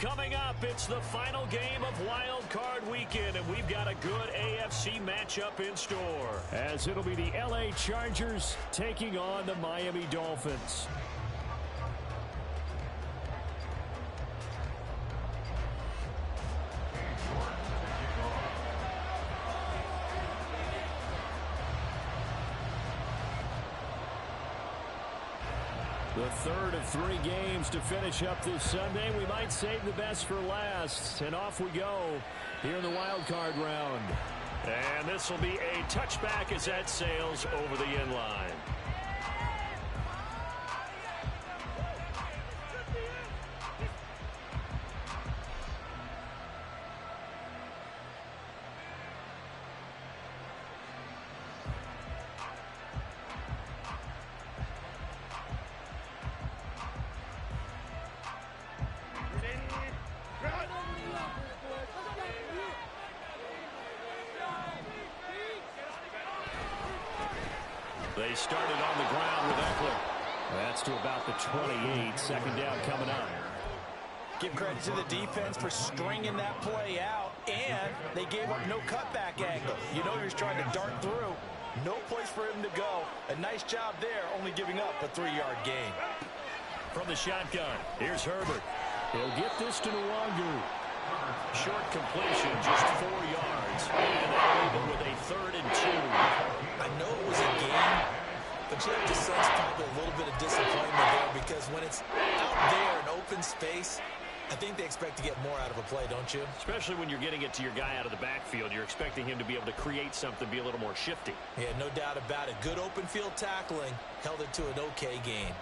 Coming up, it's the final game of Wild Card Weekend, and we've got a good AFC matchup in store. As it'll be the LA Chargers taking on the Miami Dolphins. The third of 3 games to finish up this Sunday. We might save the best for last. And off we go here in the wild card round. And this will be a touchback as that sails over the end line. They started on the ground with Eckler. That's to about the 28. Second down coming up. Give credit to the defense for stringing that play out, and they gave up no cutback angle. You know you're trying to dart through. No place for him to go. A nice job there, only giving up a 3-yard gain. From the shotgun, here's Herbert. He'll get this to Nwangu. Short completion, just 4 yards. And they'll leave it with a 3rd and 2. I know it was a game, but you have to sense probably a little bit of disappointment there because when it's out there in open space, I think they expect to get more out of a play, don't you? Especially when you're getting it to your guy out of the backfield. You're expecting him to be able to create something, be a little more shifty. Yeah, no doubt about it. Good open field tackling held it to an okay gain.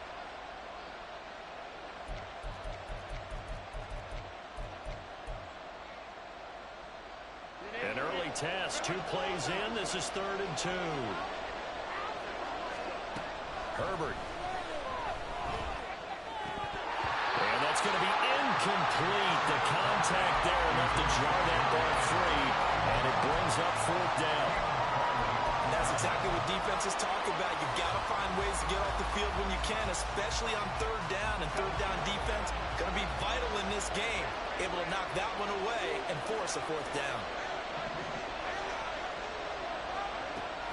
An early test, 2 plays in. This is 3rd and 2. Herbert. And that's going to be incomplete. The contact there enough to jar that ball free, and it brings up 4th down. And that's exactly what defenses talk about. You've got to find ways to get off the field when you can, especially on 3rd down. And 3rd down defense going to be vital in this game. Able to knock that one away and force a 4th down.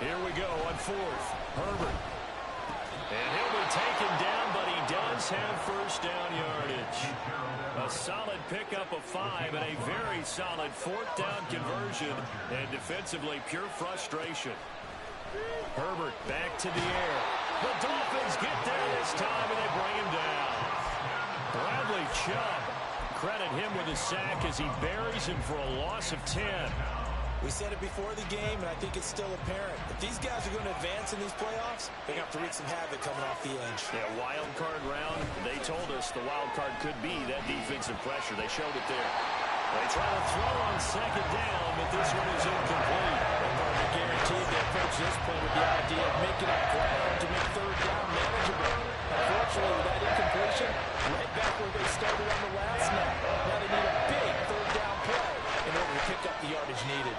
Here we go on 4th. Herbert. And he'll be taken down, but he does have 1st down yardage. A solid pickup of 5 and a very solid 4th down conversion. And defensively, pure frustration. Herbert back to the air. The Dolphins get there this time, and they bring him down. Bradley Chubb. Credit him with a sack as he buries him for a loss of 10. We said it before the game, and I think it's still apparent. If these guys are going to advance in these playoffs, they're going to have to wreak some havoc coming off the edge. Yeah, wild card round, they told us the wild card could be that defensive pressure. They showed it there. They try to throw on 2nd down, but this one is incomplete. And guaranteed they approach this play with the idea of making up ground to make 3rd down manageable. Unfortunately, with that incompletion, right back where they started on the last snap. Now they need a big 3rd down play in order to pick up the yardage needed.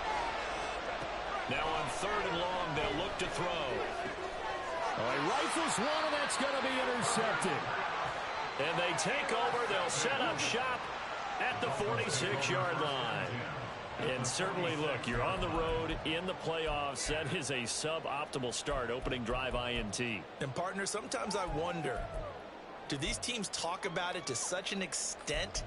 Now on 3rd and long, they'll look to throw. Oh, he rifles one, and that's going to be intercepted. And they take over. They'll set up shop at the 46-yard line. And certainly, look, you're on the road in the playoffs. That is a suboptimal start, opening drive INT. And, partner, sometimes I wonder, do these teams talk about it to such an extent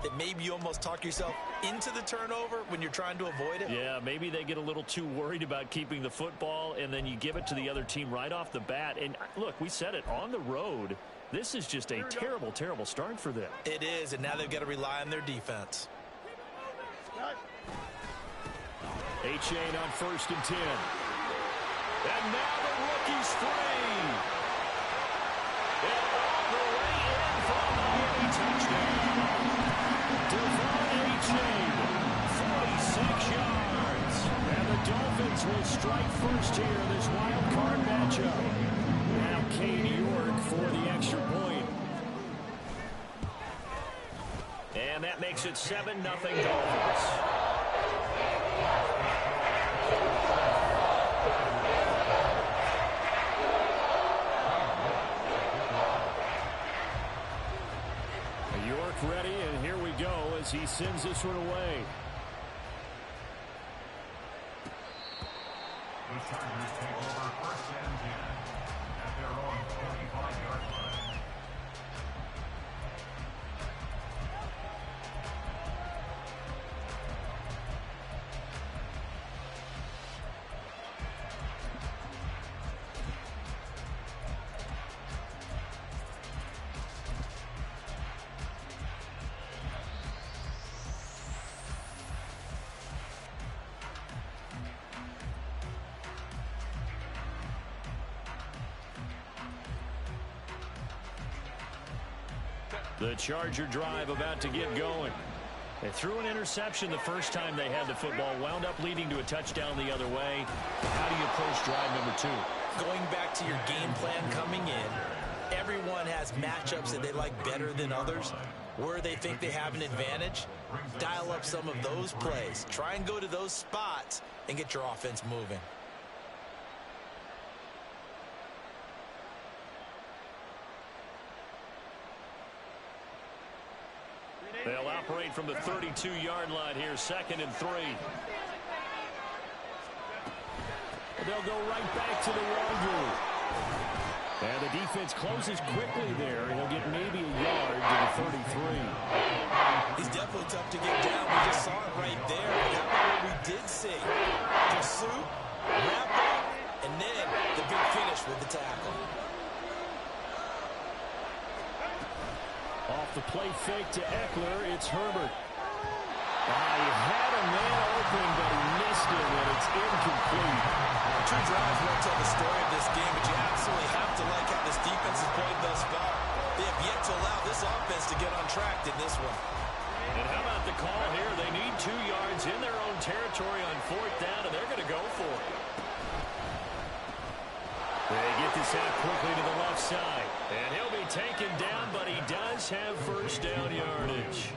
that maybe you almost talk yourself into the turnover when you're trying to avoid it? Yeah, maybe they get a little too worried about keeping the football, and then you give it to the other team right off the bat. And, look, we said it, on the road, this is just a terrible, terrible start for them. It is, and now they've got to rely on their defense. Achane on 1st and 10. And now the rookie's free. And all the way in for a Miami touchdown. Devon Achane, 46 yards. And the Dolphins will strike first here in this wild card matchup. Now Cade York for the extra point. And that makes it 7-0 Dolphins. Ready, and here we go as he sends this one away. The Tigers take over 1st and 10 at their own 25-yard line. The Charger drive about to get going. They threw an interception the first time they had the football, wound up leading to a touchdown the other way. How do you approach drive number 2? Going back to your game plan coming in, everyone has matchups that they like better than others. Where they think they have an advantage, dial up some of those plays. Try and go to those spots and get your offense moving. They'll operate from the 32-yard line here, 2nd and 3. They'll go right back to the Wazoo. And the defense closes quickly there. He'll get maybe a yard to the 33. He's definitely tough to get down. We just saw it right there. How about what we did see? Pursuit, wrap up, and then the big finish with the tackle. Off the play fake to Eckler, it's Herbert. He had a man open, but he missed it, and it's incomplete. Two drives won't tell the story of this game, but you absolutely have to like how this defense has played thus far. They have yet to allow this offense to get on track in this one. And how about the call here? They need 2 yards in their own territory on 4th down, and they're going to go for it. They get this out quickly to the left side. And he'll be taken down, but he does have 1st down yardage.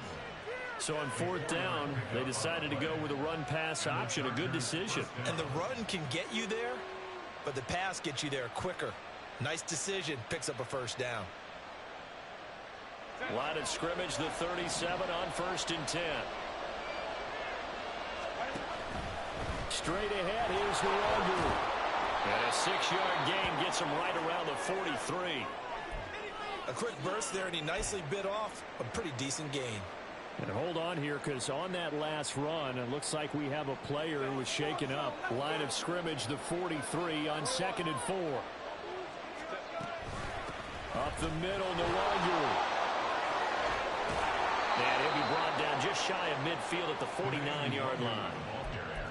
So on 4th down, they decided to go with a run-pass option. A good decision. And the run can get you there, but the pass gets you there quicker. Nice decision. Picks up a 1st down. Line of scrimmage, the 37 on 1st and 10. Straight ahead, here's Nwogu. And a 6-yard gain gets him right around the 43. A quick burst there, and he nicely bit off a pretty decent gain. And hold on here, because on that last run, it looks like we have a player who was shaken up. Line of scrimmage, the 43 on 2nd and 4. Up the middle, Nwogu. And he'll be brought down just shy of midfield at the 49-yard line.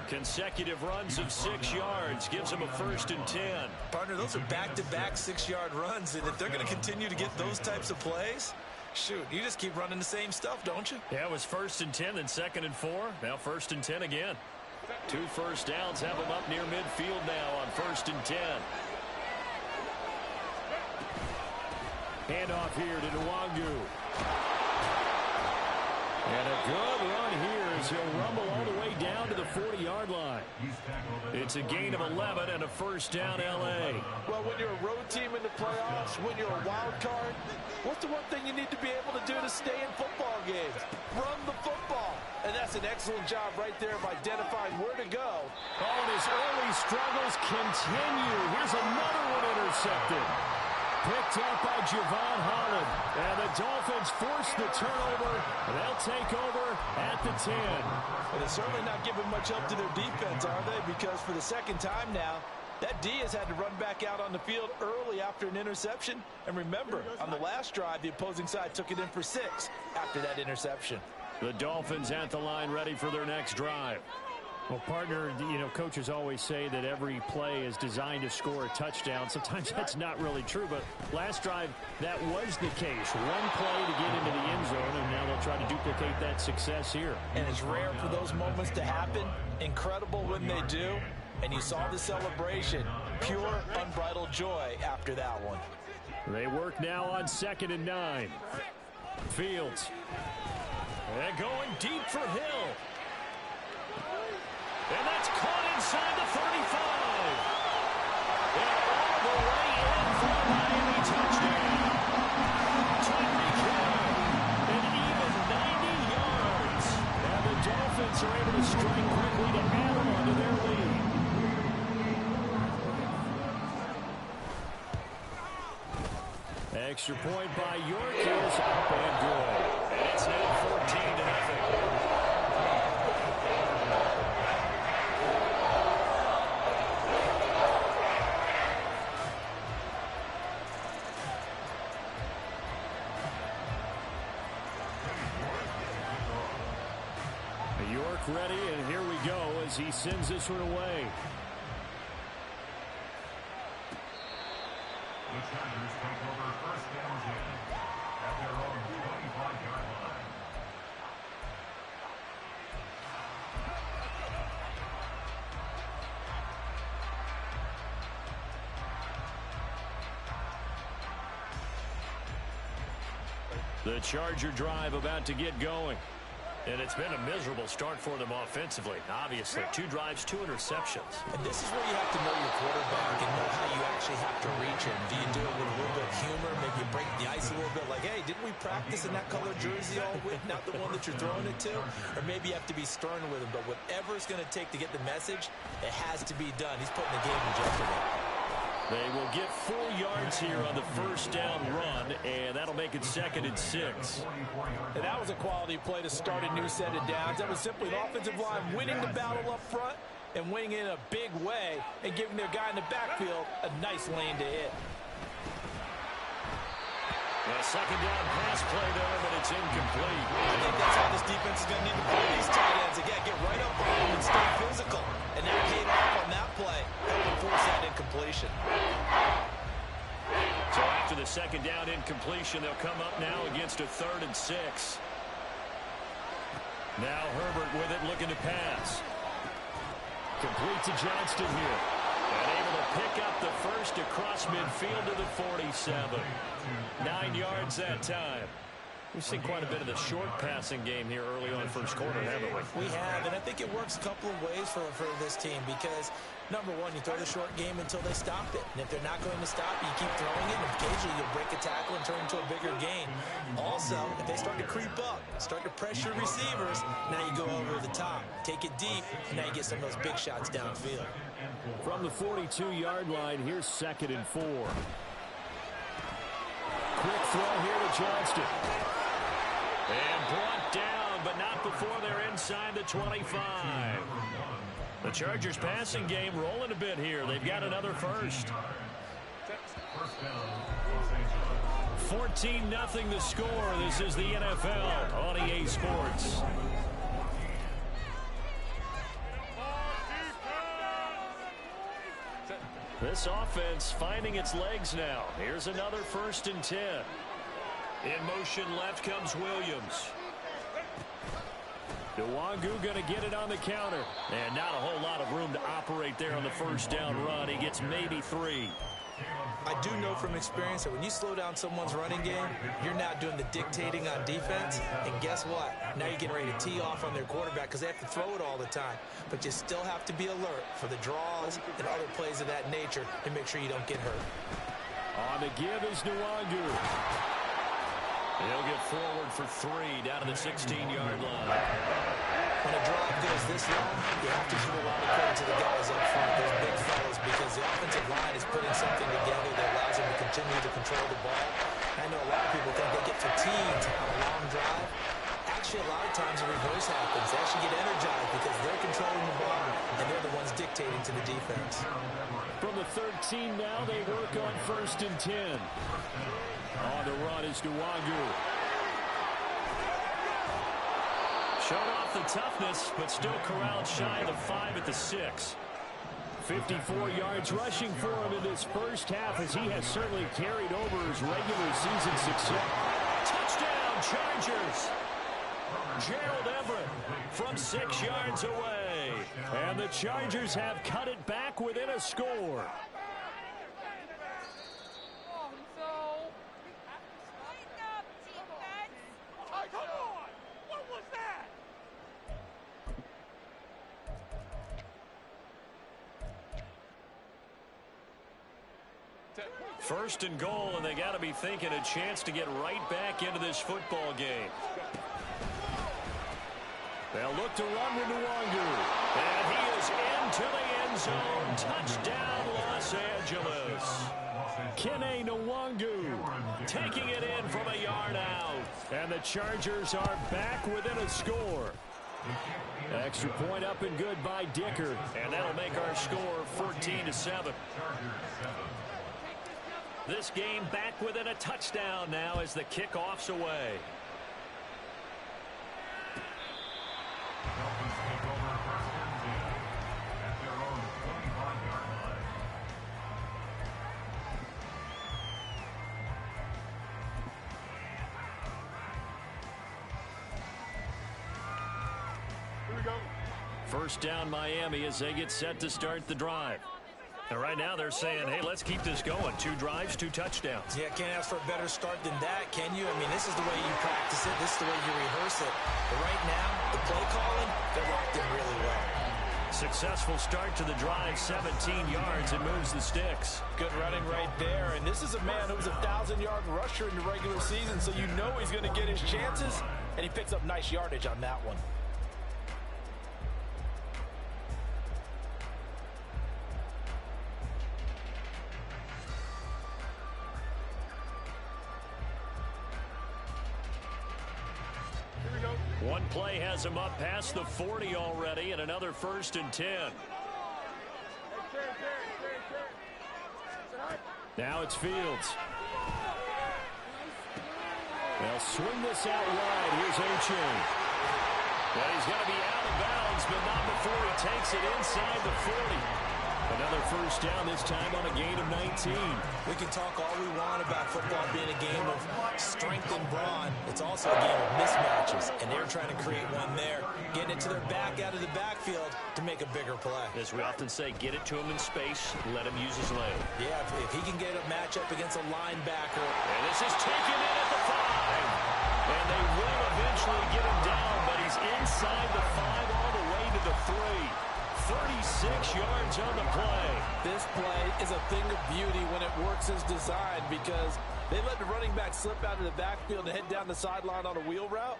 Consecutive runs of 6 yards gives him a 1st and 10. Partner, those are back-to-back 6-yard runs, and if they're going to continue to get those types of plays, shoot, you just keep running the same stuff, don't you? Yeah, it was 1st and 10, then 2nd and 4. Now 1st and 10 again. 2 first downs have him up near midfield now on 1st and 10. Handoff here to Nwogu. And a good run here as he'll rumble all the way down to the 40-yard line. It's a gain of 11 and a 1st down L.A. Well, when you're a road team in the playoffs, when you're a wild card, what's the one thing you need to be able to do to stay in football games? Run the football. And that's an excellent job right there of identifying where to go. Oh, and his early struggles continue. Here's another one intercepted. Picked up by Javon Holland. And the Dolphins force the turnover. And they'll take over at the 10. And it's certainly not giving much help to their defense, are they? Because for the 2nd time now, that D has had to run back out on the field early after an interception. And remember, on the last drive, the opposing side took it in for 6 after that interception. The Dolphins at the line ready for their next drive. Well, partner, you know, coaches always say that every play is designed to score a touchdown. Sometimes that's not really true, but last drive, that was the case. One play to get into the end zone, and now they'll try to duplicate that success here. And it's rare for those moments to happen. Incredible when they do. And you saw the celebration. Pure, unbridled joy after that one. They work now on 2nd and 9. Fields. And going deep for Hill. And that's caught inside the 35. And all the way in for a Miami touchdown. Tyreek Hill. An even 90 yards. Giants are able to strike quickly to add on to their lead. Extra point by York is up and good. And it's now 14-0. York ready, and here we go as he sends this one away. The Chargers take over first down 10 at their own 25-yard line. The Charger drive about to get going. And it's been a miserable start for them offensively. Obviously, 2 drives, 2 interceptions. And this is where you have to know your quarterback and know how you actually have to reach him. Do you do it with a little bit of humor? Maybe you break the ice a little bit like, hey, didn't we practice in that color jersey all week? Not the one that you're throwing it to? Or maybe you have to be stern with him. But whatever it's going to take to get the message, it has to be done. He's putting the game in jeopardy. They will get 4 yards here on the first down run, and that'll make it 2nd and 6. And that was a quality play to start a new set of downs. That was simply the offensive line winning the battle up front and winning in a big way and giving their guy in the backfield a nice lane to hit. A second down pass play there, but it's incomplete. I think that's how this defense is going to need to play these tight ends. Again, get right up on them and stay physical. And that paid off on that play, helping force that incompletion. So after the second down incompletion, they'll come up now against a 3rd and 6. Now Herbert with it, looking to pass. Complete to Johnston here. And able to pick up the first across midfield to the 47. 9 yards that time. We've seen quite a bit of the short passing game here early on first quarter, haven't we? We have, and I think it works a couple of ways for this team because, number one, you throw the short game until they stop it. And if they're not going to stop it, you keep throwing it, and occasionally you'll break a tackle and turn into a bigger gain. Also, if they start to creep up, start to pressure receivers, now you go over the top. Take it deep, and now you get some of those big shots downfield. From the 42-yard line, here's 2nd and 4. Quick throw here to Johnston. And brought down, but not before they're inside the 25. The Chargers passing game rolling a bit here. They've got another first. 14-0 the score. This is the NFL on EA Sports. This offense finding its legs now. Here's another 1st and 10. In motion left comes Williams. Nwangu going to get it on the counter. And not a whole lot of room to operate there on the first down run. He gets maybe 3. I do know from experience that when you slow down someone's running game, you're now doing the dictating on defense. And guess what? Now you're getting ready to tee off on their quarterback because they have to throw it all the time. But you still have to be alert for the draws and other plays of that nature to make sure you don't get hurt. On the give is Nwangu. He'll get forward for 3 down to the 16-yard line. When a drive goes this long, you have to give a lot of credit to the guys up front, those big fellas, because the offensive line is putting something together that allows them to continue to control the ball. I know a lot of people think they get fatigued on a long drive. Actually, a lot of times the reverse happens. They actually get energized because they're controlling the ball, and they're the ones dictating to the defense. From the 13 now, they work on 1st and 10. On the run is Nwangu. Showed off the toughness, but still corralled shy of the 5 at the 6. 54 yards rushing for him in this first half as he has certainly carried over his regular season success. Touchdown, Chargers! Gerald Everett from 6 yards away. And the Chargers have cut it back within a score. First and goal, and they got to be thinking a chance to get right back into this football game. They'll look look to run with Nwangu. And he is into the end zone. Touchdown, Los Angeles. Kene Nwangu taking it in from a yard out. And the Chargers are back within a score. Extra point up and good by Dicker. And that'll make our score 14-7. This game back within a touchdown now as the kickoff's away. Dolphins take over first and 10 at their own 25-yard line. Here we go. First down Miami as they get set to start the drive. And right now they're saying, hey, let's keep this going. 2 drives, 2 touchdowns. Yeah, can't ask for a better start than that, can you? I mean, this is the way you practice it. This is the way you rehearse it. But right now, the play calling, they're locked in really well. Successful start to the drive, 17 yards, and moves the sticks. Good running right there. And this is a man who was a 1,000-yard rusher in the regular season, so you know he's going to get his chances. And he picks up nice yardage on that one. One play has him up past the 40 already, and another 1st and 10. Now it's Fields. They'll swing this out wide. Here's Achane. And he's going to be out of bounds, but not before he takes it inside the 40. Another first down, this time on a gain of 19. We can talk all we want about football being a game of strength and brawn. It's also a game of mismatches, and they're trying to create one there, getting it to their back out of the backfield to make a bigger play. As we often say, get it to him in space, let him use his leg. Yeah, if he can get a matchup against a linebacker. And this is taken in at the 5. And they will eventually get him down, but he's inside the 5 all the way to the 3. 36 yards on the play. This play is a thing of beauty when it works as designed because they let the running back slip out of the backfield and head down the sideline on a wheel route.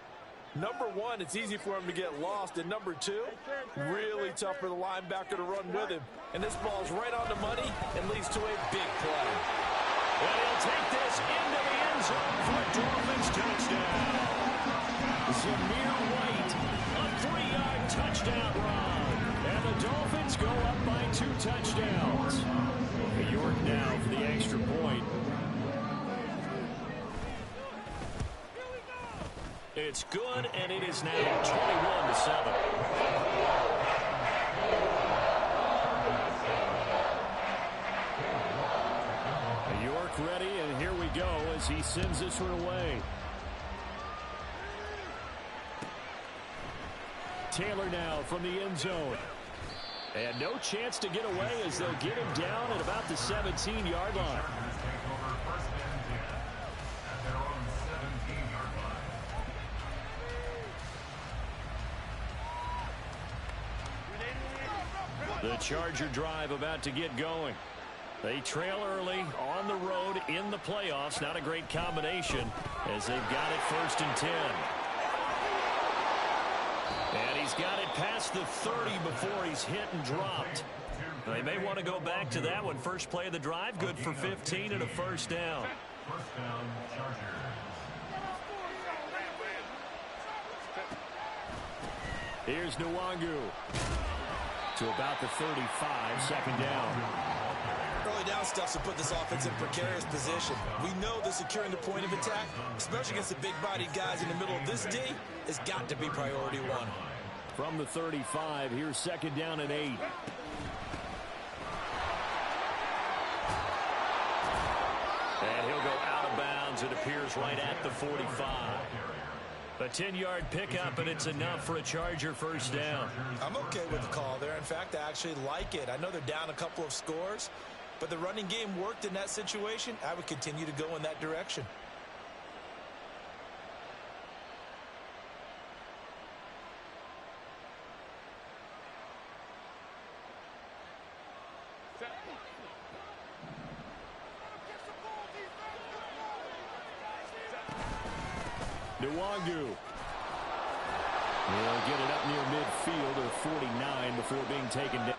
Number one, it's easy for him to get lost. And number two, really tough for the linebacker to run with him. And this ball's right on the money and leads to a big play. And he'll take this into the end zone for a Dolphins touchdown. Zamir White, a 3-yard touchdown run. And the Dolphins go up by 2 touchdowns. York now for the extra point. It's good, and it is now 21-7. York ready, and here we go as he sends this one away. Taylor now from the end zone. And no chance to get away as they'll get him down at about the 17-yard line. The Charger drive about to get going. They trail early on the road in the playoffs. Not a great combination as they've got it 1st and 10. And he's got it past the 30 before he's hit and dropped. They may want to go back to that one. First play of the drive, good for 15 and a first down. First down, Chargers. Here's Nwangu to about the 35, 2nd down. Early down stuff to put this offense in precarious position. We know that securing the point of attack, especially against the big-bodied guys in the middle of this D, has got to be priority 1. From the 35, here's 2nd down and 8. And he'll go out of bounds, it appears, right at the 45. A 10-yard pickup, and it's enough for a Charger first down. I'm okay with the call there. In fact, I actually like it. I know they're down a couple of scores, but the running game worked in that situation. I would continue to go in that direction. Nwangu. He'll get it up near midfield or 49 before being taken down.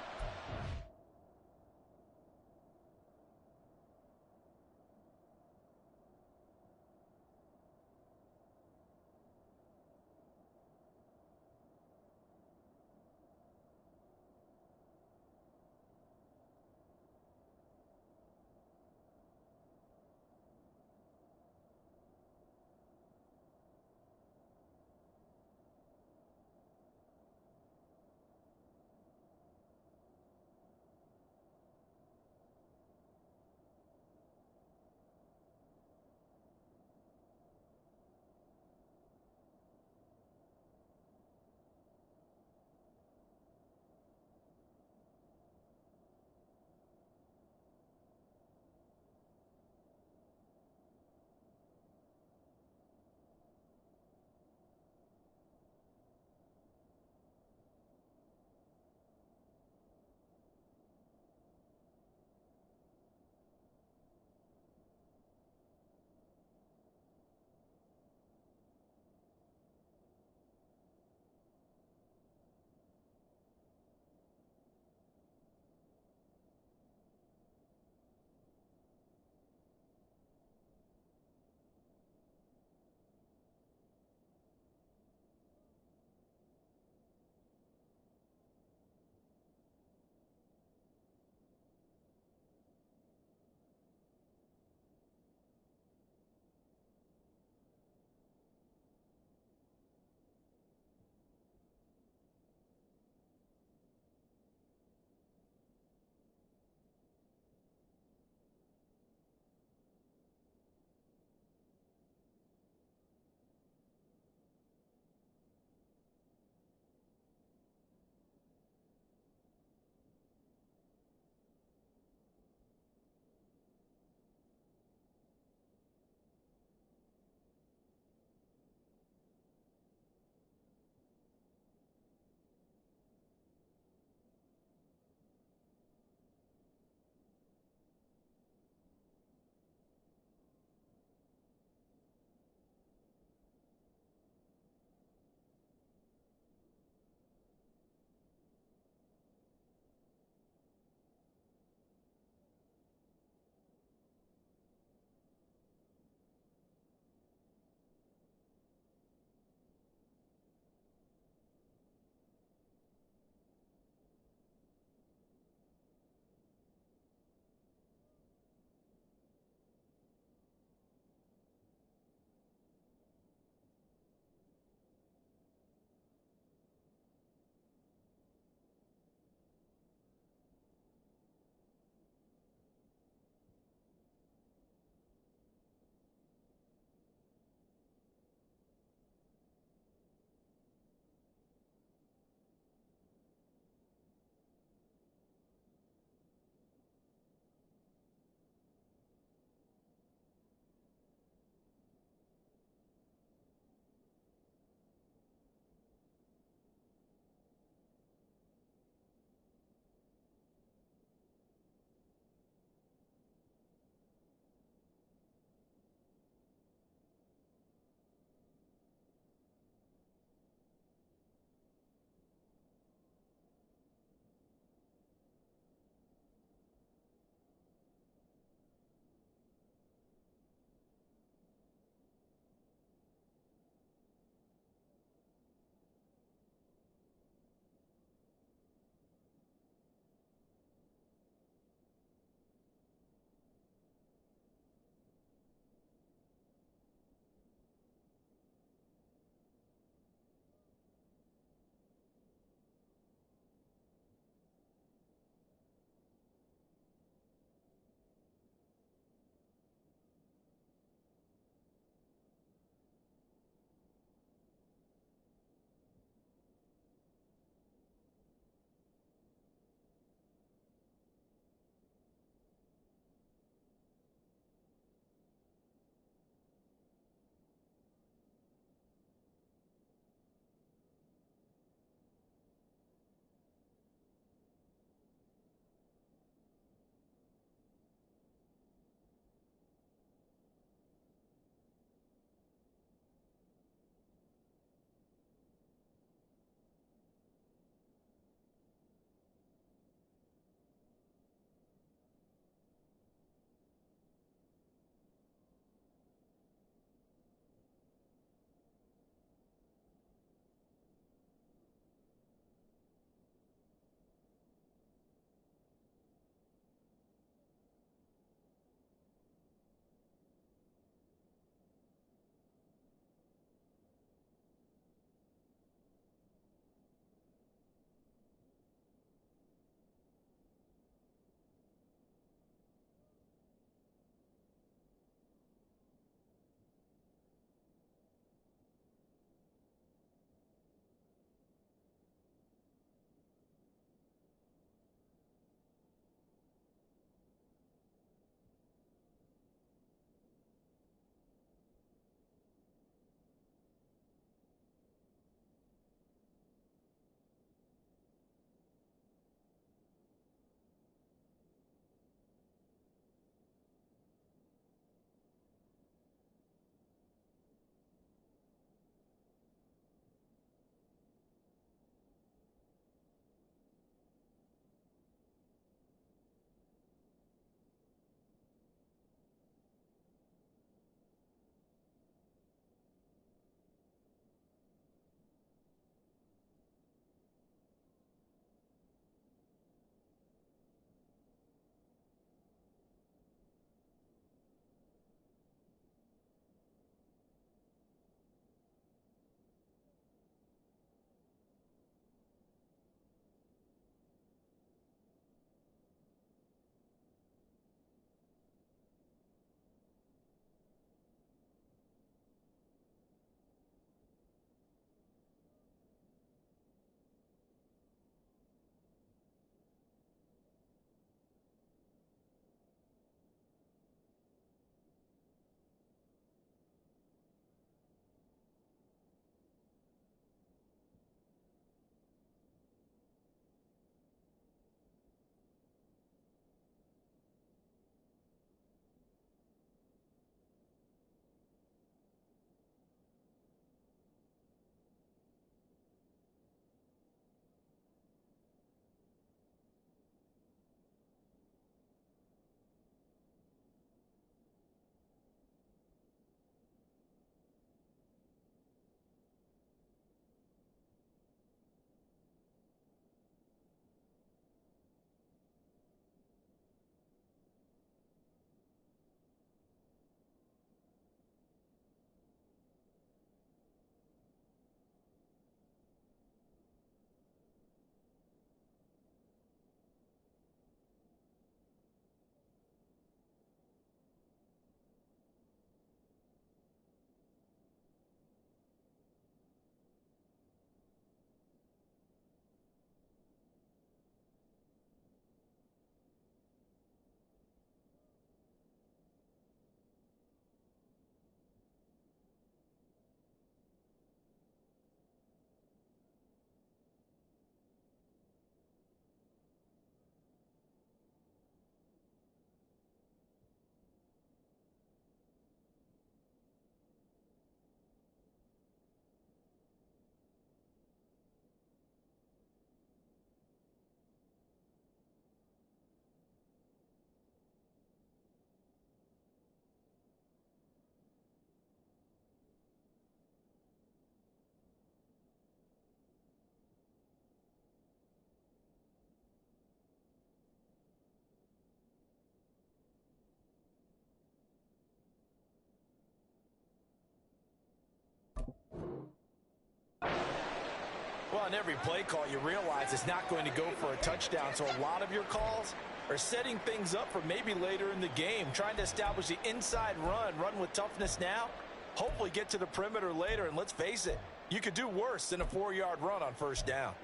on every play call, you realize it's not going to go for a touchdown. So a lot of your calls are setting things up for maybe later in the game, trying to establish the inside run with toughness now, hopefully get to the perimeter later. And let's face it, you could do worse than a 4-yard run on first down.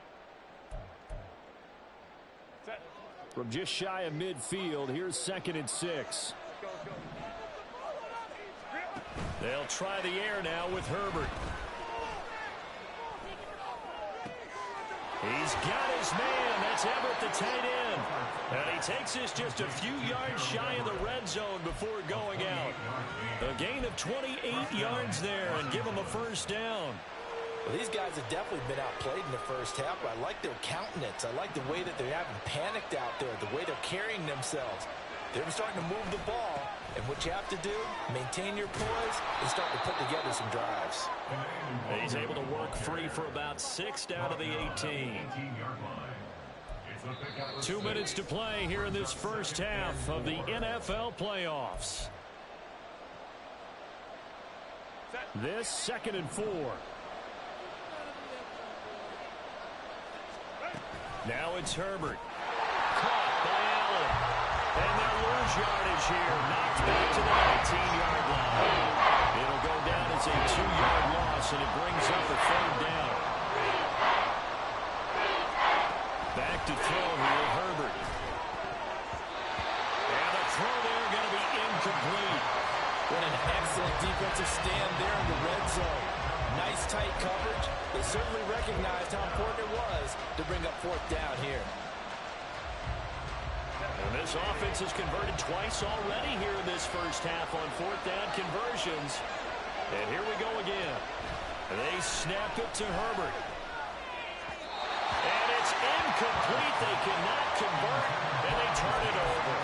From just shy of midfield, here's 2nd and 6. They'll try the air now with Herbert. He's got his man. That's Everett, the tight end. And he takes this just a few yards shy of the red zone before going out. A gain of 28 yards there and give him a first down. Well, these guys have definitely been outplayed in the first half, but I like their countenance. I like the way that they haven't panicked out there, the way they're carrying themselves. They're starting to move the ball, and what you have to do, maintain your poise and start to put together some drives. He's able to work free for about 6 down to the 18. 2 minutes to play here in this first half of the NFL playoffs. This 2nd and 4. Now it's Herbert. Caught by Allen. And they'll lose yardage here. Knocked back to the 19-yard line. It'll go down as a 2-yard loss, and it brings up a 3rd down. Back to throw here, Herbert. And the throw there going to be incomplete. What an excellent defensive stand there in the red zone. Nice tight coverage. They certainly recognized how important it was to bring up 4th down here. And this offense has converted twice already here in this first half on 4th down conversions. And here we go again. They snap it to Herbert. And it's incomplete. They cannot convert, and they turn it over.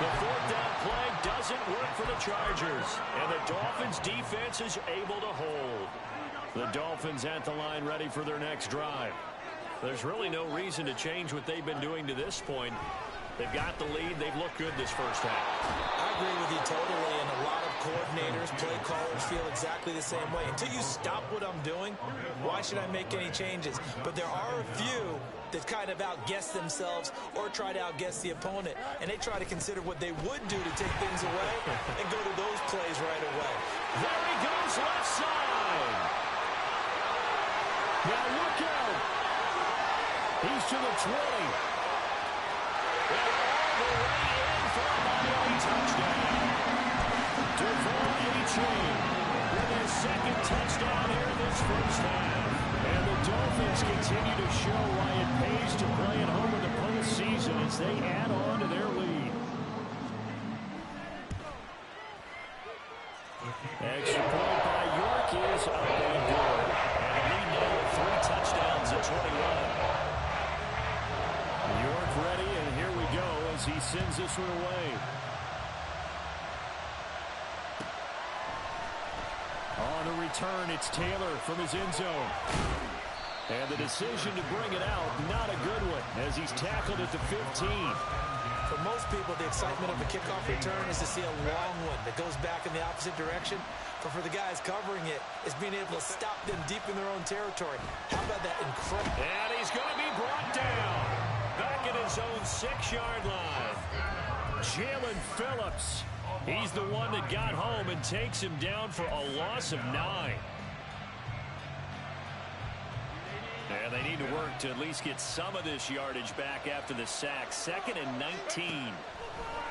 The 4th down play doesn't work for the Chargers, and the Dolphins' defense is able to hold. The Dolphins at the line ready for their next drive. There's really no reason to change what they've been doing to this point. They've got the lead. They've looked good this first half. I agree with you totally, and a lot of coordinators, play callers feel exactly the same way. Until you stop what I'm doing, why should I make any changes? But there are a few that kind of outguess themselves or try to outguess the opponent, and they try to consider what they would do to take things away and go to those plays right away. There he goes, left side. Now look out. He's to the 20. And all the way in for a Miami touchdown. Devon A-Chain with his 2nd touchdown here in this first half. And the Dolphins continue to show why it pays to play at home in the postseason as they add on to their lead. Extra point by York is up and good. And the lead now with 3 touchdowns at 21. York ready, and here we go as he sends this one away. On the return, it's Taylor from his end zone. And the decision to bring it out, not a good one, as he's tackled at the 15. For most people, the excitement of a kickoff return is to see a long one that goes back in the opposite direction. But for the guys covering it, it's being able to stop them deep in their own territory. How about that incredible... And he's going to be brought down. Back at his own 6-yard line. Jalen Phillips. He's the one that got home and takes him down for a loss of 9. And they need to work to at least get some of this yardage back after the sack. 2nd and 19.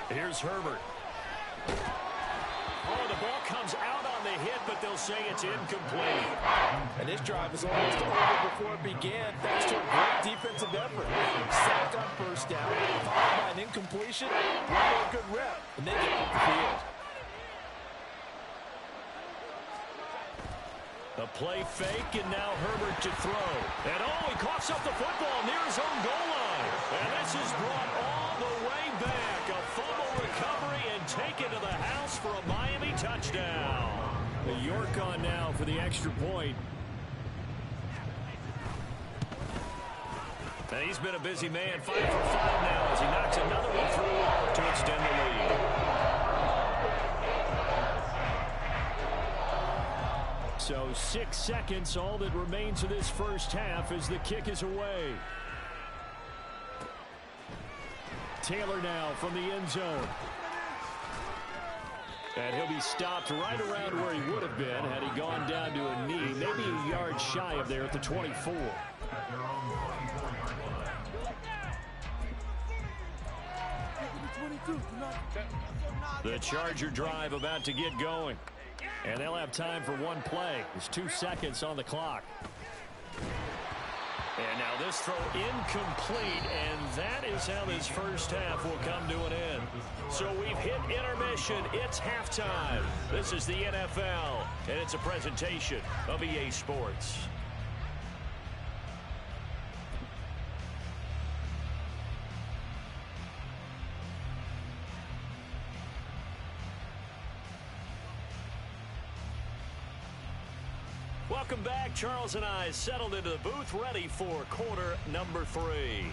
Here's Herbert. Oh, the ball comes out on the hit, but they'll say it's incomplete. And this drive is almost over before it began, thanks to a great defensive effort. Sack on first down, followed by an incompletion, one more good rep, and they get off the field. A play fake, and now Herbert to throw. And oh, he coughs up the football near his own goal line. And this is brought all the way back. A fumble recovery and taken to the house for a Miami touchdown. The York on now for the extra point. And he's been a busy man, 5 for 5 now as he knocks another one through to extend the lead. So 6 seconds, all that remains of this first half as the kick is away. Taylor now from the end zone. And he'll be stopped right around where he would have been had he gone down to a knee, maybe a yard shy of there at the 24. The Charger drive about to get going. And they'll have time for one play. There's 2 seconds on the clock. And now this throw incomplete, and that is how this first half will come to an end. So we've hit intermission. It's halftime. This is the NFL, and it's a presentation of EA Sports. Welcome back. Charles and I settled into the booth, ready for quarter number 3.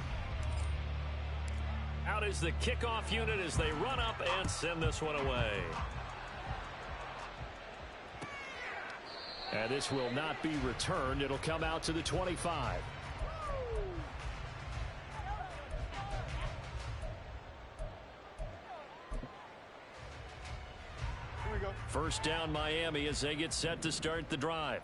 Out is the kickoff unit as they run up and send this one away. And this will not be returned. It'll come out to the 25. Here we go. First down Miami as they get set to start the drive.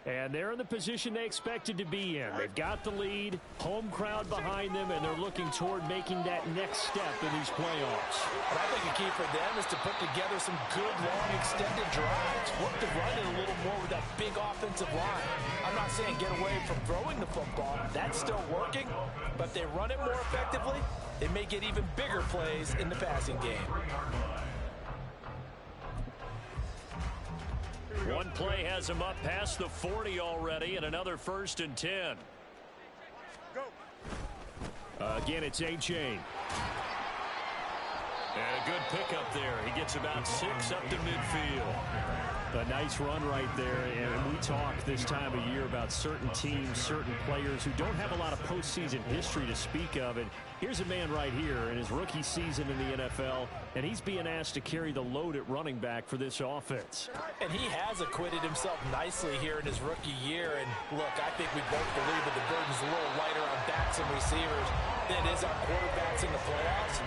And they're in the position they expected to be in. They've got the lead, home crowd behind them, and they're looking toward making that next step in these playoffs. And I think the key for them is to put together some good, long, extended drives. Work the run in a little more with that big offensive line. I'm not saying get away from throwing the football. That's still working. But if they run it more effectively, they may get even bigger plays in the passing game. One play has him up past the 40 already, and another 1st and 10. Again, it's A-Chain. And a good pickup there. He gets about 6 up to midfield. A nice run right there, and we talk this time of year about certain teams, certain players who don't have a lot of postseason history to speak of. And here's a man right here in his rookie season in the NFL, and he's being asked to carry the load at running back for this offense. And he has acquitted himself nicely here in his rookie year. And look, I think we both believe that the burden's a little lighter on backs and receivers than it is on quarterbacks in the playoffs.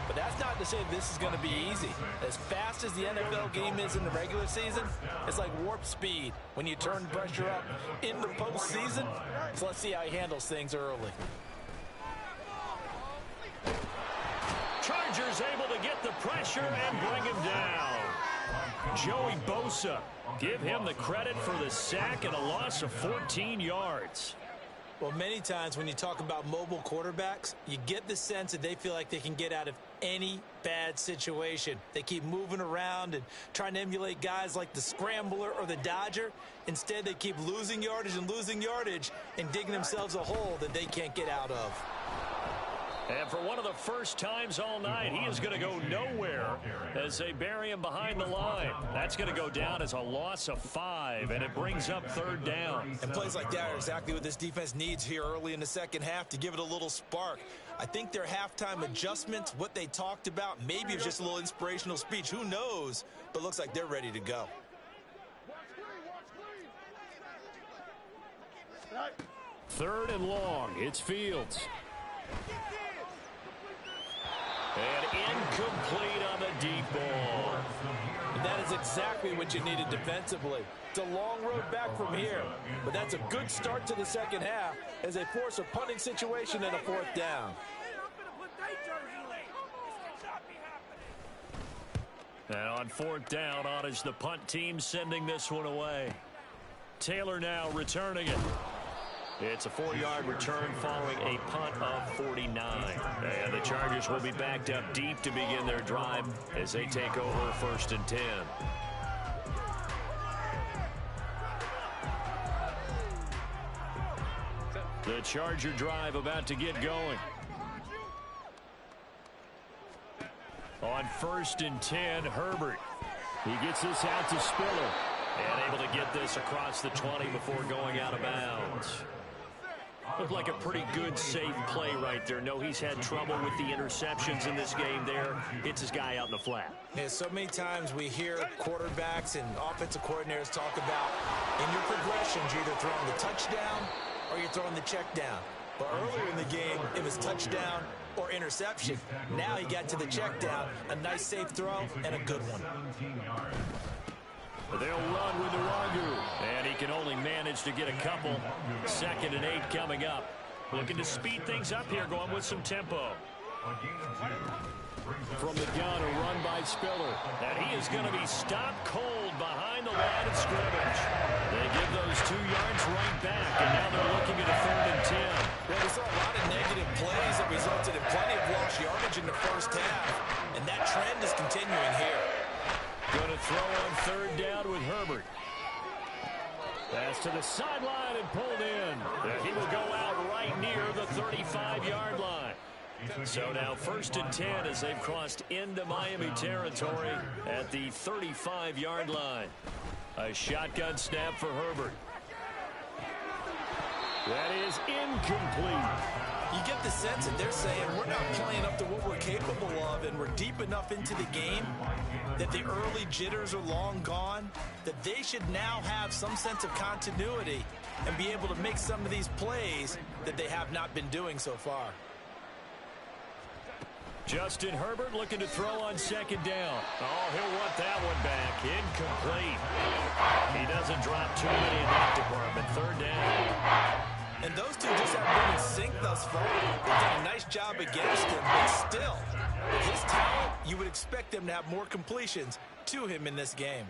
But that's not to say this is going to be easy. As fast as the NFL game is in the regular season, it's like warp speed when you turn pressure up in the postseason. So let's see how he handles things early. Chargers able to get the pressure and bring him down. Joey Bosa, give him the credit for the sack and a loss of 14 yards. Well, many times when you talk about mobile quarterbacks, you get the sense that they feel like they can get out of any bad situation. They keep moving around and trying to emulate guys like the Scrambler or the Dodger. Instead, they keep losing yardage and digging themselves a hole that they can't get out of. And for one of the first times all night, he is going to go nowhere as they bury him behind the line. That's going to go down as a loss of 5, and it brings up 3rd down. And plays like that are exactly what this defense needs here early in the second half to give it a little spark. I think their halftime adjustments, what they talked about, maybe it was just a little inspirational speech. Who knows? But looks like they're ready to go. Third and long. It's Fields. And incomplete on the deep ball. And that is exactly what you needed defensively. It's a long road back from here, but that's a good start to the second half as they force a punting situation and a 4th down. And on 4th down, on is the punt team sending this one away. Taylor now returning it. It's a 4-yard return following a punt of 49. And the Chargers will be backed up deep to begin their drive as they take over 1st and 10. The Charger drive about to get going. On 1st and 10, Herbert. He gets this out to Spiller. And able to get this across the 20 before going out of bounds. looked like a pretty good, safe play right there. No, he's had trouble with the interceptions in this game there. Hits his guy out in the flat. Yeah, so many times we hear quarterbacks and offensive coordinators talk about in your progressions, you're either throwing the touchdown or you're throwing the check down. But earlier in the game, it was touchdown or interception. Now he got to the check down, a nice safe throw, and a good one. They'll run with the Ragu, and he can only manage to get a couple. 2nd and 8 coming up. Looking to speed things up here, going with some tempo. From the gun, a run by Spiller. And he is going to be stopped cold behind the line of scrimmage. They give those 2 yards right back, and now they're looking at a 3rd and 10. Well, we saw a lot of negative plays that resulted in plenty of lost yardage in the first half, and that trend is continuing here. Going to throw on 3rd down with Herbert. Pass to the sideline and pulled in. And he will go out right near the 35-yard line. So now 1st and 10 as they've crossed into Miami territory at the 35-yard line. A shotgun snap for Herbert. That is incomplete. You get the sense that they're saying we're not playing up to what we're capable of, and we're deep enough into the game that the early jitters are long gone, that they should now have some sense of continuity and be able to make some of these plays that they have not been doing so far. Justin Herbert looking to throw on 2nd down. Oh, he'll want that one back. Incomplete. He doesn't drop too many in that department. 3rd down. And those two just haven't been in sync thus far. They've done a nice job against him, but still, with his talent, you would expect them to have more completions to him in this game.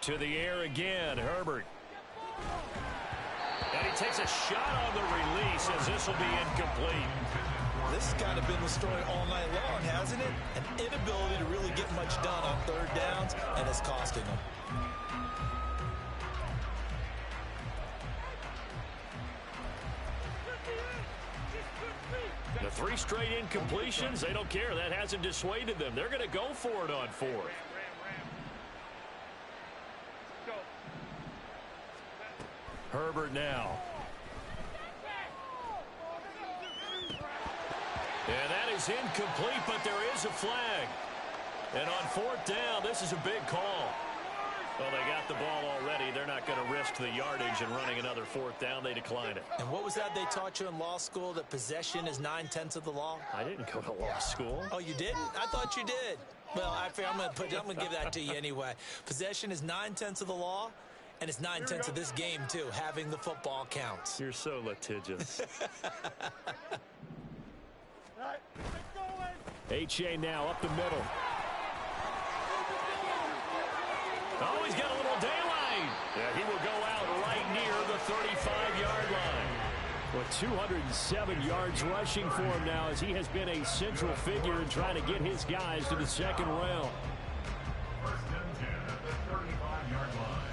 To the air again, Herbert. And he takes a shot on the release as this will be incomplete. This has kind of been the story all night long, hasn't it? An inability to really get much done on 3rd downs, and it's costing them. The 3 straight incompletions, they don't care. That hasn't dissuaded them. They're going to go for it on 4th. Herbert now. And that is incomplete, but there is a flag. And on 4th down, this is a big call. Well, they got the ball already. They're not going to risk the yardage and running another 4th down. They decline it. And what was that they taught you in law school, that possession is 9/10 of the law? I didn't go to law school. Oh, you didn't? I thought you did. Well, I'm going to give that to you anyway. Possession is 9/10 of the law. And it's 9/10 of this game, too. Having the football counts. You're so litigious. H.A. now up the middle. Oh, he's got a little daylight. Yeah, he will go out right near the 35-yard line. Well, 207 yards rushing for him now as he has been a central figure in trying to get his guys to the 2nd round. 1st and 10 at the 35-yard line.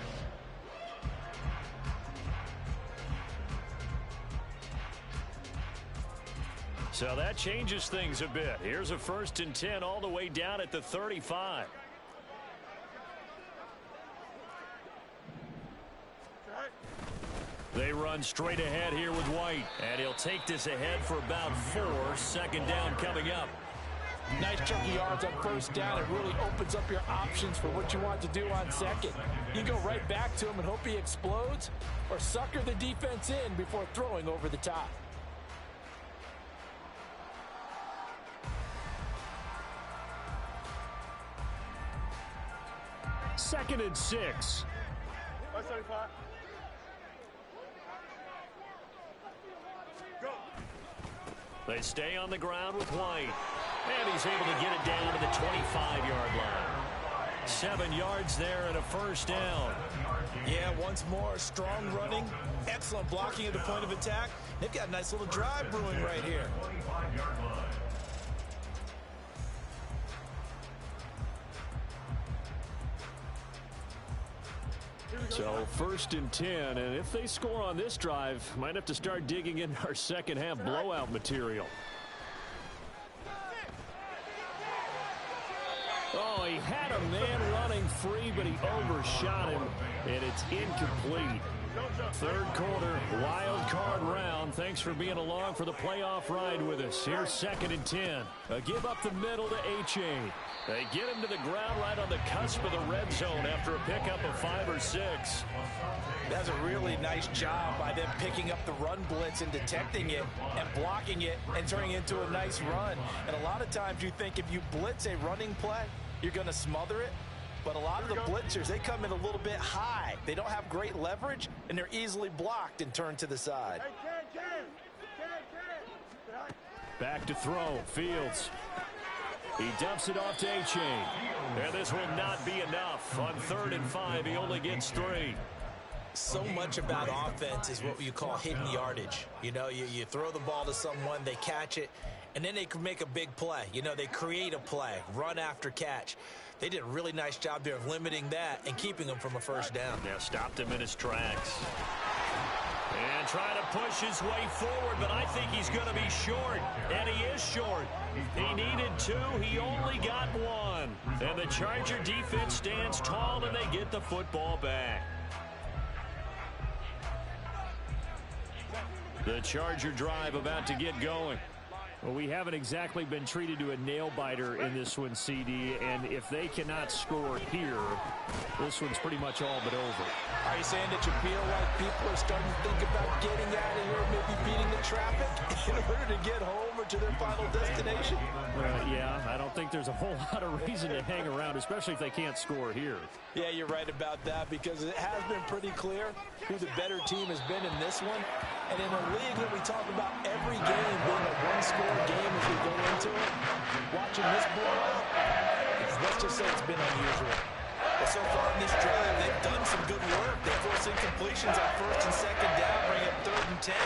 So that changes things a bit. Here's a 1st and 10 all the way down at the 35. They run straight ahead here with White. And he'll take this ahead for about 4. 2nd down coming up. Nice chunk of yards on 1st down. It really opens up your options for what you want to do on 2nd. You go right back to him and hope he explodes, or sucker the defense in before throwing over the top. 2nd and 6. They stay on the ground with White. And he's able to get it down to the 25-yard line. 7 yards there and a 1st down. Yeah, once more, strong running, excellent blocking at the point of attack. They've got a nice little drive brewing right here. So 1st and 10, and if they score on this drive, might have to start digging in our second half blowout material. Oh, he had a man running free, but he overshot him, and it's incomplete. Third quarter, wild card round. Thanks for being along for the playoff ride with us. Here's 2nd and 10. A give up the middle to H.A. They get him to the ground right on the cusp of the red zone after a pickup of 5 or 6. That's a really nice job by them picking up the run blitz and detecting it and blocking it and turning it into a nice run. And a lot of times you think if you blitz a running play, you're going to smother it. But a lot of the blitzers, they come in a little bit high. They don't have great leverage, and they're easily blocked and turned to the side. Back to throw, Fields. He dumps it off to H.A. And this will not be enough. On 3rd and 5, he only gets 3. So much about offense is what you call hidden yardage. You know, you throw the ball to someone, they catch it, and then they can make a big play. You know, they create a play, run after catch. They did a really nice job there of limiting that and keeping him from a first down. Now stopped him in his tracks. And trying to push his way forward, but I think he's going to be short. And he is short. He needed 2. He only got 1. And the Charger defense stands tall, and they get the football back. The Charger drive about to get going. Well, we haven't exactly been treated to a nail-biter in this one, CD, and if they cannot score here, this one's pretty much all but over. Are you saying that you feel like people are starting to think about getting out of here, maybe beating the traffic in order to get home or to their final destination? Yeah, I don't think there's a whole lot of reason to hang around, especially if they can't score here. Yeah, you're right about that, because it has been pretty clear who the better team has been in this one. And in a league that we talk about every game being a one-score game as we go into it, watching this blowout, let's just say it's been unusual. But so far in this drive, they've done some good work. They're forcing completions on 1st and 2nd down, bring up 3rd and 10.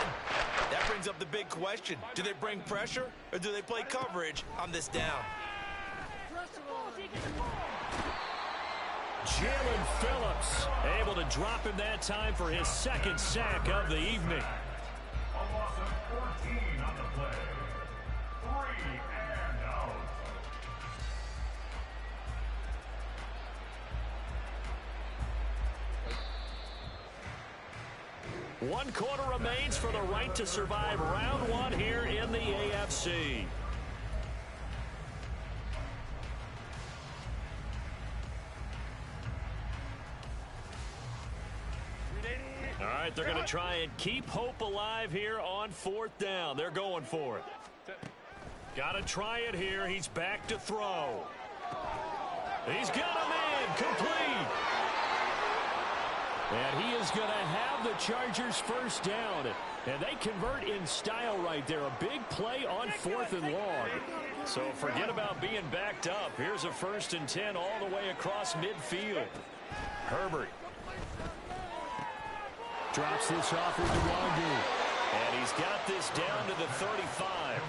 That brings up the big question. Do they bring pressure, or do they play coverage on this down? Jalen Phillips able to drop him that time for his 2nd sack of the evening. A loss of 14 on the play. 3 and out. One quarter remains for the right to survive round 1 here in the AFC. All right, they're going to try and keep hope alive here on 4th down. They're going for it. Got to try it here. He's back to throw. He's got a man complete. And he is going to have the Chargers first down. And they convert in style right there. A big play on 4th and long. So forget about being backed up. Here's a 1st and 10 all the way across midfield. Herbert. Drops this off with Nwangu. And he's got this down to the 35.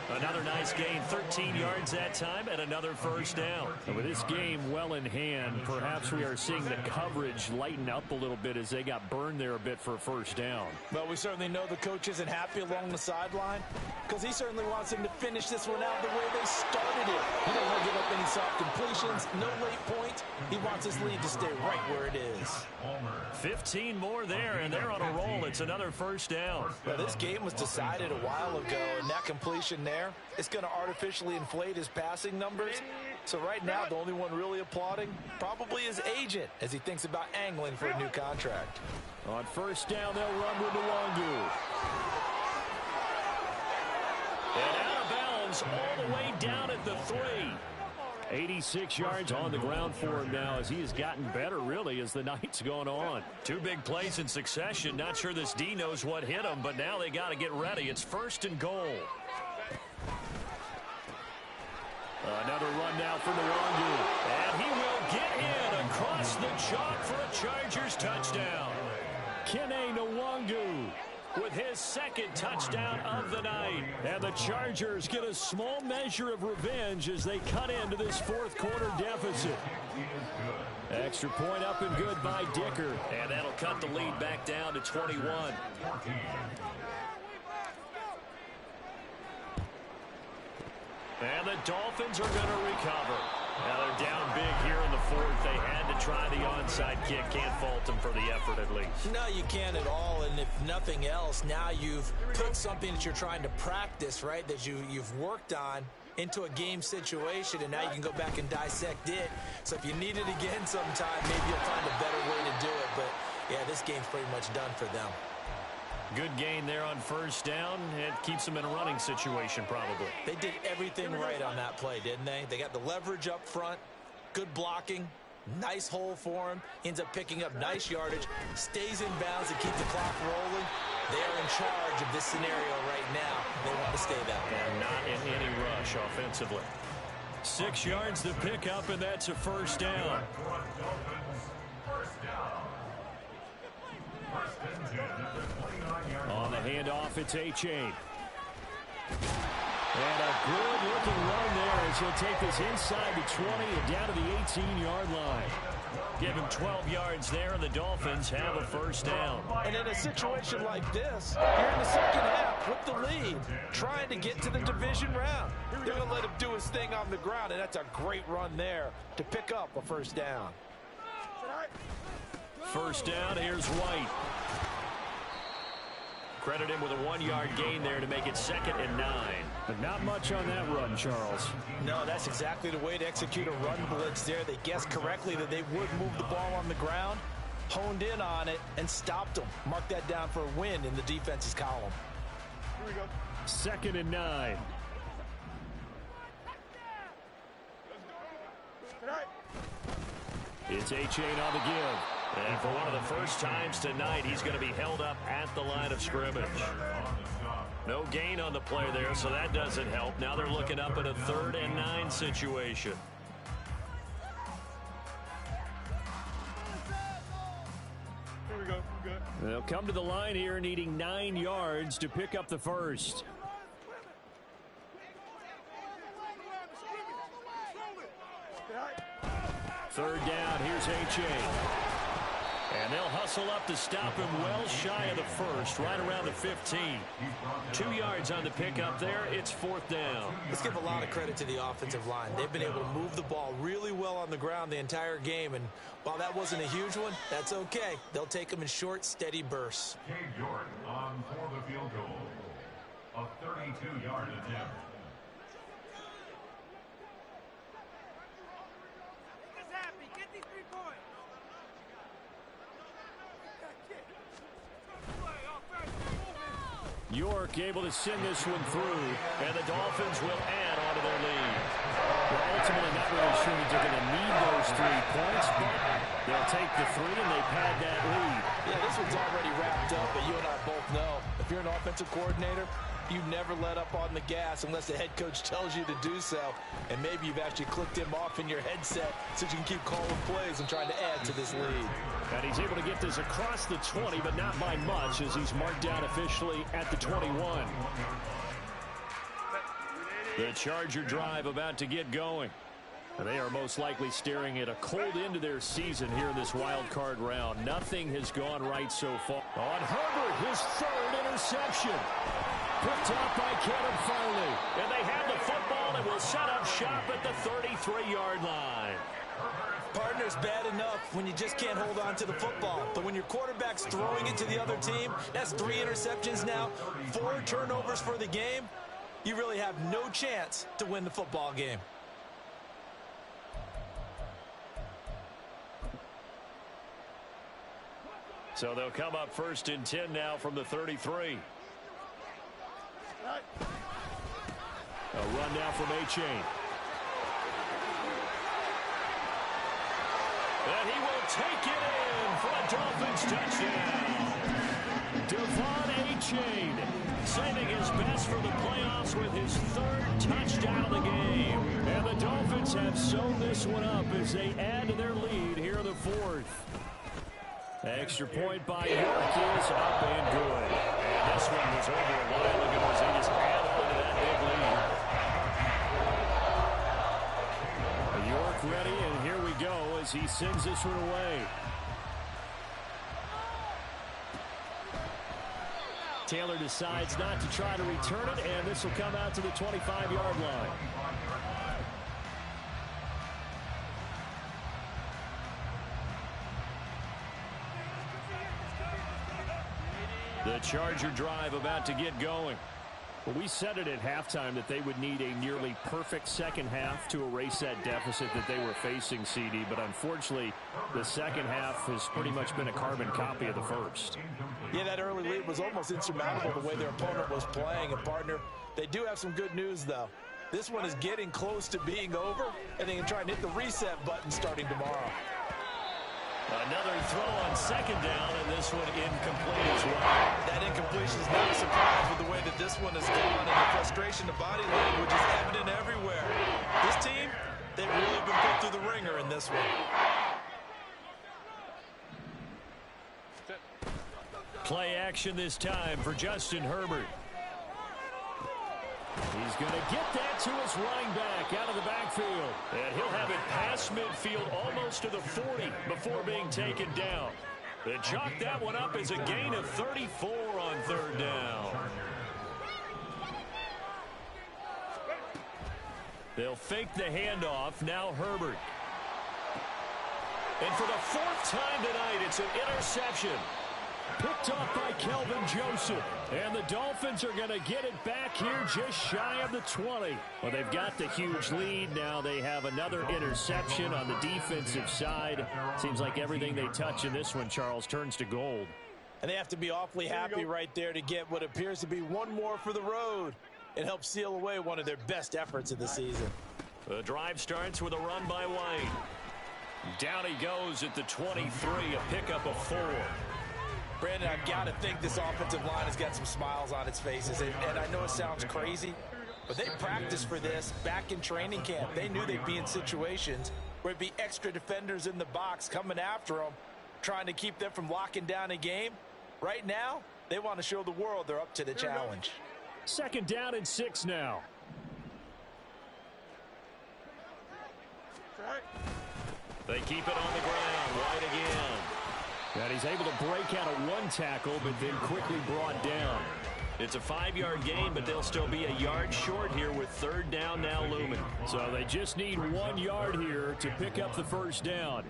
Another nice gain, 13 yards that time, and another first down. And with this game well in hand, perhaps we are seeing the coverage lighten up a little bit as they got burned there a bit for a first down. Well, we certainly know the coach isn't happy along the sideline, because he certainly wants him to finish this one out the way they started it. He doesn't want to give up any soft completions, no late points. He wants his lead to stay right where it is. 15 more there, and they're on a roll. It's another first down. Well, this game was decided a while ago, and that completion there, it's going to artificially inflate his passing numbers. So right now, the only one really applauding probably his agent as he thinks about angling for a new contract. On first down, they'll run with Nwangu. And out of bounds all the way down at the 3. 86 yards on the ground for him now as he has gotten better, really, as the night's gone on. 2 big plays in succession. Not sure this D knows what hit him, but now they got to get ready. It's 1st and goal. Another run now for Nwangu. And he will get in across the chalk for a Chargers touchdown. Kene Nwangu with his 2nd touchdown of the night. And the Chargers get a small measure of revenge as they cut into this 4th quarter deficit. Extra point up and good by Dicker. And that'll cut the lead back down to 21. And the Dolphins are going to recover. Now they're down big here in the fourth. They had to try the onside kick. Can't fault them for the effort at least. No, you can't at all. And if nothing else, now you've put something that you're trying to practice, right, that you've worked on into a game situation, and now you can go back and dissect it. So if you need it again sometime, maybe you'll find a better way to do it. But, yeah, this game's pretty much done for them. Good gain there on first down. It keeps them in a running situation probably. They did everything right on that play, didn't they? They got the leverage up front, good blocking, nice hole for him, ends up picking up nice yardage, stays in bounds to keep the clock rolling. They are in charge of this scenario right now. They want to stay that way. And not in any rush offensively. 6 yards to pick up, and that's a first down. On the handoff, it's A-Chain. And a good-looking run there as he'll take this inside the 20 and down to the 18-yard line. Give him 12 yards there, and the Dolphins have a first down. And in a situation like this, you're in the second half with the lead, trying to get to the division round. They're going to let him do his thing on the ground, and that's a great run there to pick up a first down. First down, here's White. Credit him with a 1-yard gain there to make it 2nd and 9. But not much on that run, Charles. No, that's exactly the way to execute a run blitz there. They guessed correctly that they would move the ball on the ground, honed in on it, and stopped them. Mark that down for a win in the defense's column. Here we go. 2nd and 9. It's A-Chain on the give. And for one of the first times tonight, he's going to be held up at the line of scrimmage. No gain on the play there, so that doesn't help. Now they're looking up at a 3rd and 9 situation. Here we go. We're good. They'll come to the line here needing 9 yards to pick up the first. Third down, here's A-Chain. And they'll hustle up to stop him well shy of the first, right around the 15. 2 yards on the pickup there. It's 4th down. Let's give a lot of credit to the offensive line. They've been able to move the ball really well on the ground the entire game. And while that wasn't a huge one, that's okay. They'll take them in short, steady bursts. Cade York on for the field goal. A 32-yard attempt. York able to send this one through, and the Dolphins will add on to their lead. They're ultimately not really sure that they're going to need those 3 points, but they'll take the 3 and they pad that lead. Yeah, this one's already wrapped up, but you and I both know if you're an offensive coordinator, you never let up on the gas unless the head coach tells you to do so. And maybe you've actually clicked him off in your headset so you can keep calling plays and trying to add to this lead. And he's able to get this across the 20, but not by much as he's marked down officially at the 21. The Charger drive about to get going. They are most likely staring at a cold end to their season here in this wild card round. Nothing has gone right so far. On Herbert, his 3rd interception. Picked up by Kevin Farley. And they have the football and will set up shop at the 33-yard line. Partner's bad enough when you just can't hold on to the football. But when your quarterback's throwing it to the other team, that's 3 interceptions now, 4 turnovers for the game. You really have no chance to win the football game. So they'll come up 1st and 10 now from the 33. A run now from A-Chain. And he will take it in for a Dolphins touchdown. Devon A-Chain saving his best for the playoffs with his 3rd touchdown of the game. And the Dolphins have sewn this one up as they add to their lead here in the 4th. Extra point by York is up and good. And this one was over a while ago as they just add on to that big lead. York ready, and here we go as he sends this one away. Taylor decides not to try to return it, and this will come out to the 25-yard line. The Charger drive about to get going. Well, we said it at halftime that they would need a nearly perfect second half to erase that deficit that they were facing, CD. But unfortunately, the second half has pretty much been a carbon copy of the first. Yeah, that early lead was almost insurmountable the way their opponent was playing. And, partner, they do have some good news, though. This one is getting close to being over, and they can try and hit the reset button starting tomorrow. Another throw on second down, and this one incomplete as well. That incompletion is not a surprise with the way that this one has gone, and the frustration, the body language is evident everywhere. This team, they've really been put through the ringer in this one. Play action this time for Justin Herbert. He's going to get that to his running back out of the backfield. And he'll have it past midfield almost to the 40 before being taken down. They chalk that one up as a gain of 34 on third down. They'll fake the handoff. Now Herbert. And for the fourth time tonight, it's an interception. Picked off by Kelvin Joseph. And the Dolphins are going to get it back here just shy of the 20. Well, they've got the huge lead. Now they have another interception on the defensive side. Seems like everything they touch in this one, Charles, turns to gold. And they have to be awfully happy right there to get what appears to be one more for the road. It helps seal away one of their best efforts of the season. The drive starts with a run by White. Down he goes at the 23, a pickup of 4. Brandon, I've got to think this offensive line has got some smiles on its faces. And I know it sounds crazy, but they practiced for this back in training camp. They knew they'd be in situations where it'd be extra defenders in the box coming after them, trying to keep them from locking down a game. Right now, they want to show the world they're up to the challenge. Second down and 6 now. They keep it on the ground. White again. And he's able to break out of one tackle, but then quickly brought down. It's a 5-yard gain, but they'll still be a yard short here with third down now looming. So they just need 1 yard here to pick up the first down.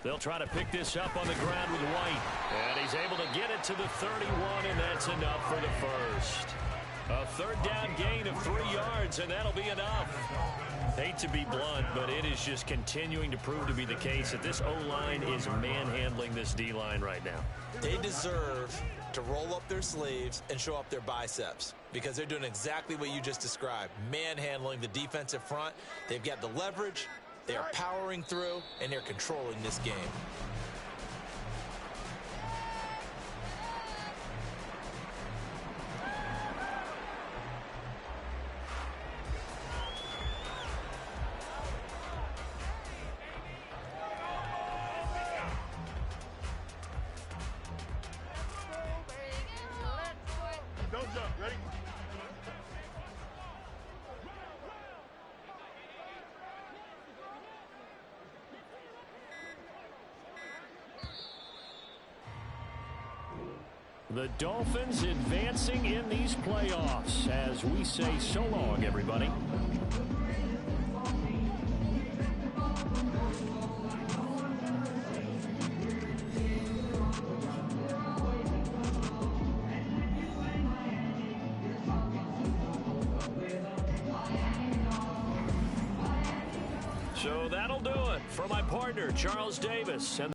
They'll try to pick this up on the ground with White. And he's able to get it to the 31, and that's enough for the first. A third down gain of 3 yards, and that'll be enough. Hate to be blunt, but it is just continuing to prove to be the case that this O-line is manhandling this D-line right now. They deserve to roll up their sleeves and show up their biceps because they're doing exactly what you just described, manhandling the defensive front. They've got the leverage, they are powering through, and they're controlling this game. The Dolphins advancing in these playoffs as we say so long, everybody. So that'll do it for my partner, Charles Davis. And